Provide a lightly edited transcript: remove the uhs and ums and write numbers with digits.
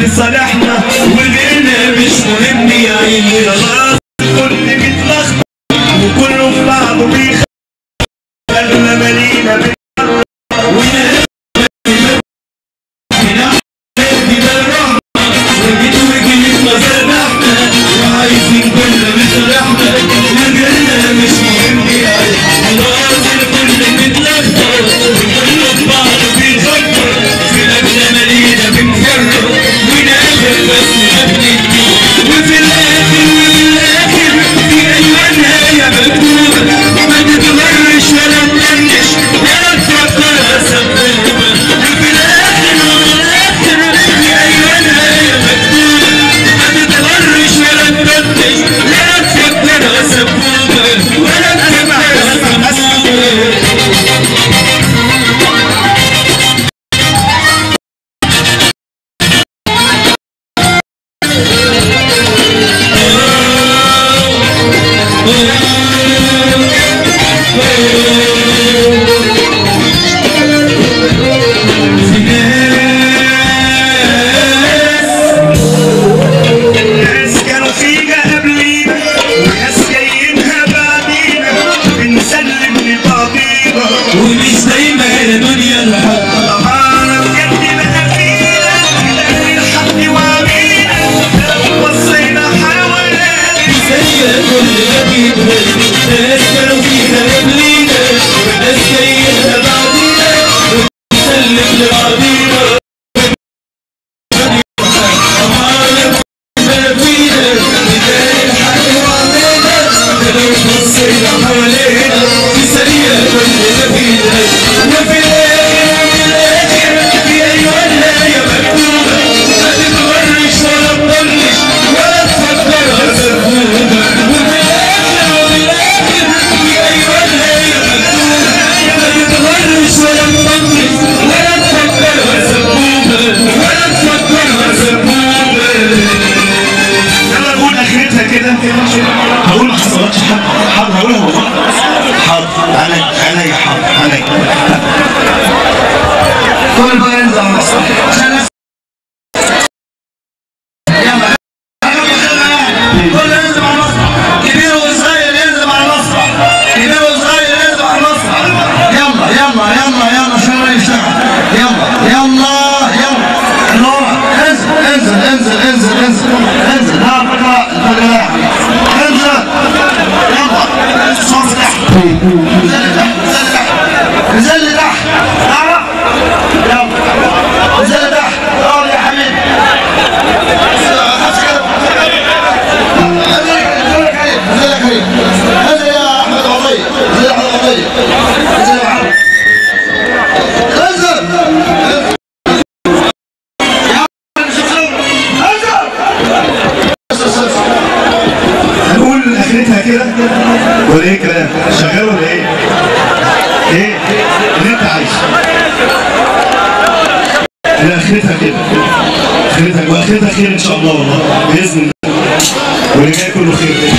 لصالحنا وغيرنا مش مهم يا عيني. خلاص الكل بيتلخبط وكله في بعضه بيخاف، قلبنا مالينا بالحرة وناس وعايزين كلنا بصالحنا وغيرنا مش مهم يا عيني. خلاص الكل بيتلخبط وكله في بعضه بيخبط، قلبنا مالينا بنكرر وناخد بس ما بندي، وفي الاخر في ايوه نهايه مكتوبه ما تتغرش ولا تطنش ولا تفكرها سبوبه، وفي الاخر في ايوه نهايه مكتوبه ما تتغرش ولا تطنش ولا تفكرها سبوبه ولا تفكرها سبوبه. ناس كانوا فينا قبلينا وناس جايينها بعدينا، بنسلم لبعضينا ومش دايما الدنيا الحق. طبعا بجد بقى فينا نلاقي الحق وعمينا، لو بصينا حوالينا زي كل جديد. ناس كانوا فينا قبلينا وناس جايينها بعدينا، بنسلم لبعضينا بصينا حوالينا في سريع كل فينا، وفي الاخر في ايوه النهايه مكتوبه ما تتغرش ولا تطنش ولا تفكرها سبوبه، وفي الاخر في ايوه النهايه مكتوبه ما تتغرش ولا تطنش ولا تفكرها سبوبه ولا تفكرها سبوبه. يلا نقول اخرتها كده. هقول ما حصلتش حاضر هقولها والله. حاضر علي حاضر علي. كل بقى ينزل على المسرح عشان يلا كل ينزل على المسرح، كبير وصغير ينزل على المسرح، كبير وصغير ينزل على المسرح. يلا يلا يلا يلا شغل يشتغل. يلا يلا يلا نور انزل انزل انزل انزل انزل انزل. لا بقى انزل يلا صوت تحت نزل تحت نزل تحت يلا نزل تحت. يا حبيبي نزل يا كريم، نزل يا احمد عطيه، نزل يا احمد عطيه، نزل يا محمد هنقول اخرتها كده ولا ايه كلام؟ شغال ولا ايه؟ ايه؟ اللي انت عايزه. اخرتها كده. اخرتها واخرتها خير ان شاء الله والله باذن الله. واللي جاي كله خير.